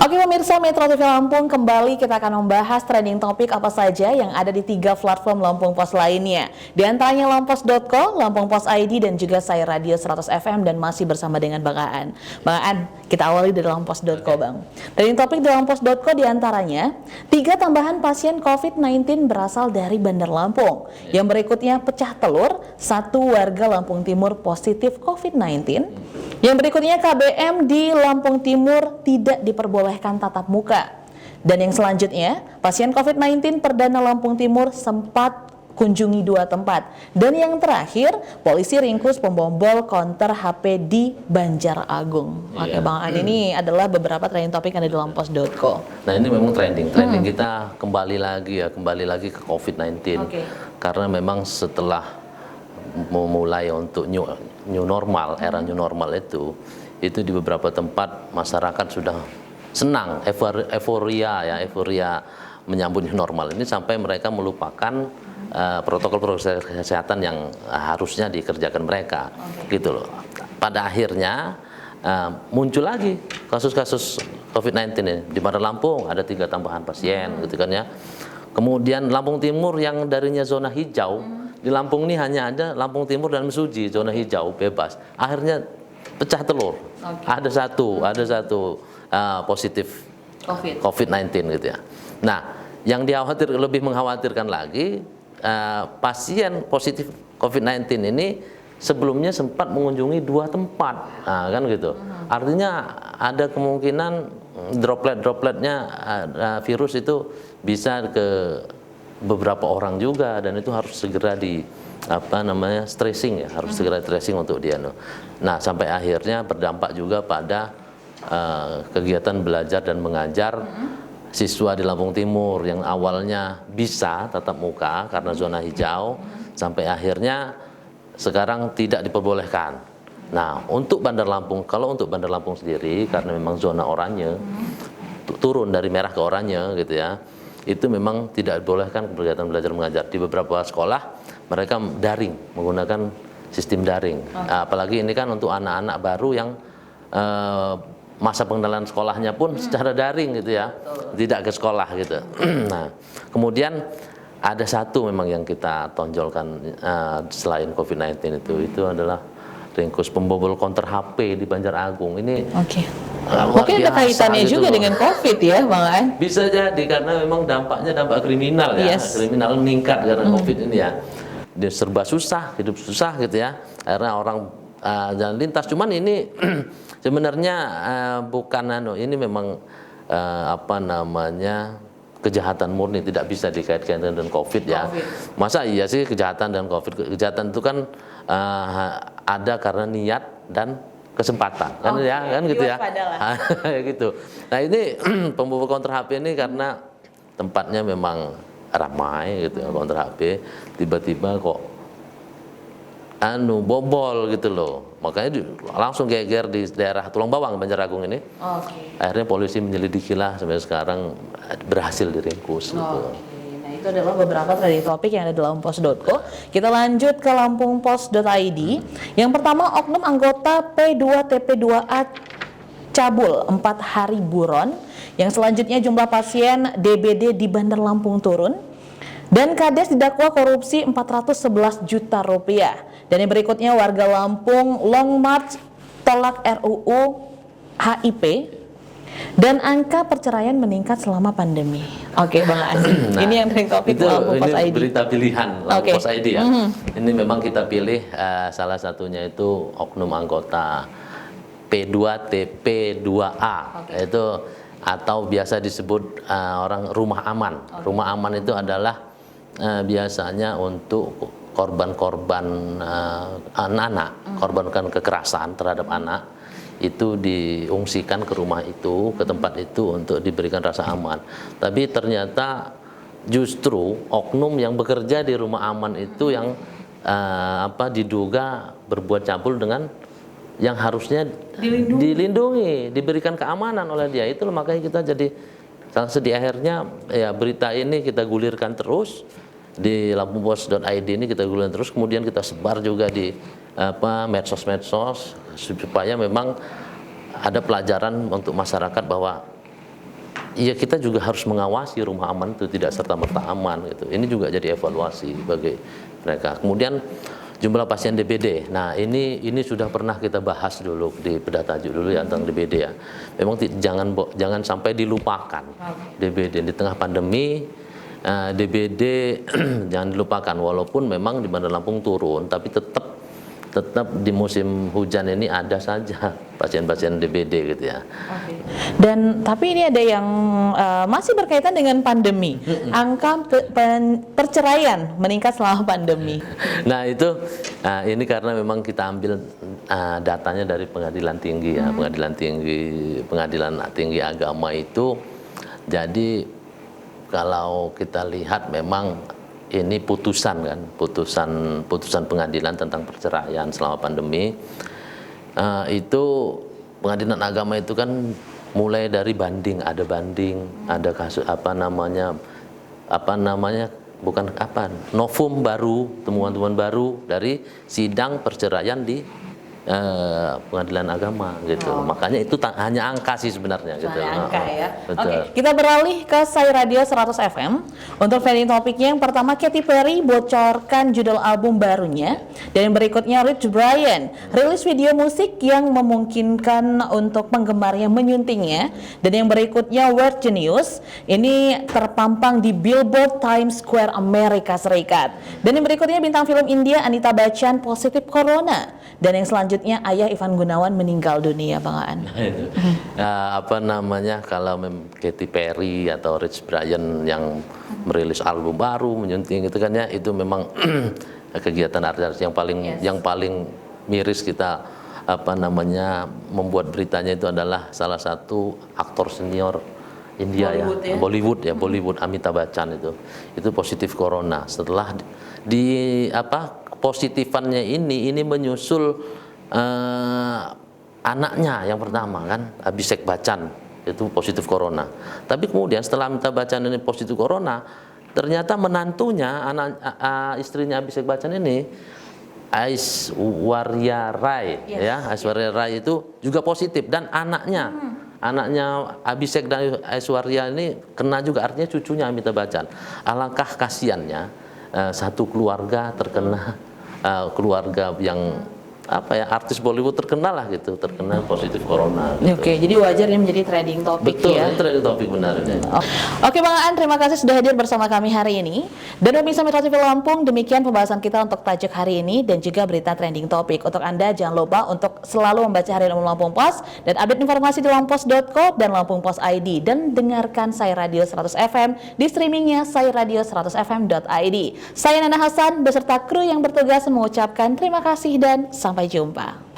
Oke pemirsa Metro TV Lampung, kembali kita akan membahas trending topik apa saja yang ada di 3 platform Lampung Pos lainnya. Di antaranya lampos.co, Lampung Pos ID, dan juga saya Radio 100 FM, dan masih bersama dengan Bang Aan. Bang Aan, kita awali dari lampos.co Bang. Trending topik di lampos.co di antaranya 3 tambahan pasien COVID-19 berasal dari Bandar Lampung. Yang berikutnya pecah telur, 1 warga Lampung Timur positif COVID-19. Yang berikutnya KBM di Lampung Timur tidak diperbolehkan tatap muka. Dan yang selanjutnya, pasien COVID-19 perdana Lampung Timur sempat kunjungi 2 tempat. Dan yang terakhir, polisi ringkus pembobol konter HP di Banjaragung. Oke, Bang An, ini adalah beberapa trending topik yang ada di lampos.co. Nah, ini memang trending kita kembali lagi ke COVID-19. Karena memang setelah memulai untuk new normal, era new normal itu di beberapa tempat masyarakat sudah senang, euforia menyambut new normal ini sampai mereka melupakan protokol kesehatan yang harusnya dikerjakan mereka, gitu loh. Pada akhirnya muncul lagi kasus-kasus COVID-19 ini. Di Bandar Lampung ada 3 tambahan pasien, gitu kan ya. Kemudian Lampung Timur yang darinya zona hijau, di Lampung ini hanya ada Lampung Timur dan Mesuji zona hijau bebas. Akhirnya pecah telur. Ada satu positif COVID-19 gitu ya. Nah, yang lebih mengkhawatirkan lagi, pasien positif COVID-19 ini sebelumnya sempat mengunjungi 2 tempat, kan gitu. Artinya ada kemungkinan dropletnya virus itu bisa ke beberapa orang juga, dan itu harus segera stressing ya, harus segera tracing untuk dia. Nah, sampai akhirnya berdampak juga pada kegiatan belajar dan mengajar siswa di Lampung Timur yang awalnya bisa tatap muka karena zona hijau, sampai akhirnya sekarang tidak diperbolehkan. Nah, untuk Bandar Lampung, kalau untuk Bandar Lampung sendiri karena memang zona oranye, turun dari merah ke oranye gitu ya, itu memang tidak dibolehkan kegiatan belajar mengajar. Di beberapa sekolah mereka daring, menggunakan sistem daring. Apalagi ini kan untuk anak-anak baru yang masa pengenalan sekolahnya pun secara daring gitu ya, tidak ke sekolah gitu. Nah, kemudian ada satu memang yang kita tonjolkan selain COVID-19 itu adalah ringkus pembobol konter HP di Banjaragung. Ini mungkin ada kaitannya gitu juga dengan COVID ya, Bang An? Bisa jadi, karena memang dampak kriminal ya. Kriminal meningkat karena COVID ini ya. Dia serba susah, hidup susah gitu ya. Karena orang jalan lintas. Cuman ini sebenarnya bukan ini memang kejahatan murni, tidak bisa dikaitkan dengan COVID ya. Masa iya sih kejahatan dan COVID? Kejahatan itu kan ada karena niat dan kesempatan, kan gitu ya. Gitu. Nah, ini pembobol konter HP ini karena tempatnya memang ramai gitu ya, konter HP, tiba-tiba kok bobol gitu loh. Makanya langsung geger di daerah Tulang Bawang, Banjaragung ini. Akhirnya polisi menyelidikilah, sampai sekarang berhasil diringkus gitu. Nah, itu adalah beberapa trending topik yang ada di lampos.co. Kita lanjut ke lampungpos.id. Yang pertama, oknum anggota P2TP2A cabul 4 hari buron. Yang selanjutnya jumlah pasien DBD di Bandar Lampung turun. Dan Kades didakwa korupsi 411 juta rupiah. Dan yang berikutnya, warga Lampung long march tolak RUU HIP. Dan angka perceraian meningkat selama pandemi. Oke, Bang Andi. Nah, ini yang trending topik Lampung Pos ID. Ini berita pilihan Lampung Pos ID ya. Ini memang kita pilih salah satunya itu oknum anggota P2TP2A, itu atau biasa disebut orang rumah aman. Rumah aman itu adalah biasanya untuk korban-korban anak-anak, korban kekerasan terhadap anak, itu diungsikan ke rumah itu, ke tempat itu untuk diberikan rasa aman. Tapi ternyata justru oknum yang bekerja di rumah aman itu yang diduga berbuat cabul dengan yang harusnya dilindungi, diberikan keamanan oleh dia. Itu makanya kita jadi sangat sedih. Akhirnya ya berita ini kita gulirkan terus di lampungpos.id ini, kita gulirkan terus, kemudian kita sebar juga di medsos-medsos supaya memang ada pelajaran untuk masyarakat bahwa ya kita juga harus mengawasi rumah aman itu tidak serta-merta aman gitu. Ini juga jadi evaluasi bagi mereka. Kemudian jumlah pasien DBD. Nah, ini sudah pernah kita bahas dulu di bedah tajuk dulu ya tentang DBD ya. Memang jangan sampai dilupakan DBD di tengah pandemi. DBD jangan dilupakan, walaupun memang di Bandar Lampung turun, tapi tetap di musim hujan ini ada saja pasien-pasien DBD gitu ya. Dan tapi ini ada yang masih berkaitan dengan pandemi. Angka perceraian meningkat selama pandemi. Nah itu, ini karena memang kita ambil datanya dari pengadilan tinggi ya, pengadilan tinggi agama itu. Jadi kalau kita lihat memang ini putusan pengadilan tentang perceraian selama pandemi, itu pengadilan agama itu kan mulai dari ada kasus novum baru, temuan-temuan baru dari sidang perceraian di pengadilan agama gitu. Makanya itu hanya angka sih sebenarnya gitu. Angka ya. Betul. Oke, kita beralih ke Sai Radio 100 FM. Untuk trending topiknya yang pertama, Katy Perry bocorkan judul album barunya, dan yang berikutnya Rich Brian rilis video musik yang memungkinkan untuk penggemarnya menyuntingnya, dan yang berikutnya Weird Genius ini terpampang di Billboard Times Square Amerika Serikat, dan yang berikutnya bintang film India Amitabh Bachchan positif corona, dan yang selanjutnya ayah Ivan Gunawan meninggal dunia, Bang Aan. Kalau Katy Perry atau Rich Brian yang merilis album baru menyunting itu kan ya, itu memang kegiatan artis yang paling miris kita membuat beritanya itu adalah salah satu aktor senior India Bollywood Amitabh Bachchan itu positif corona. Setelah positifannya ini menyusul anaknya yang pertama kan, Abhishek Bachchan itu positif corona. Tapi kemudian setelah Amitabh Bachchan ini positif corona, ternyata menantunya, istrinya Abhishek Bachchan ini, Aishwarya Rai, Aishwarya Rai itu juga positif, dan anaknya Abhishek dan Aishwarya ini kena juga, artinya cucunya Amitabh Bachchan. Alangkah kasiannya satu keluarga terkena, keluarga yang artis Bollywood terkena positif corona. Oke, jadi wajar ini menjadi trending topik. Betul, ya. Betul, trending topik benar. Oke Bang Aan, terima kasih sudah hadir bersama kami hari ini. Dan pemirsa Metro TV Lampung, demikian pembahasan kita untuk tajuk hari ini dan juga berita trending topik. Untuk Anda jangan lupa untuk selalu membaca Harian Umum Lampung Pos dan update informasi di lampungpos.co dan Lampung Pos ID, dan dengarkan Sai Radio 100 FM di streamingnya sairadio100fm.id. Saya Nana Hasan beserta kru yang bertugas mengucapkan terima kasih dan sampai jumpa.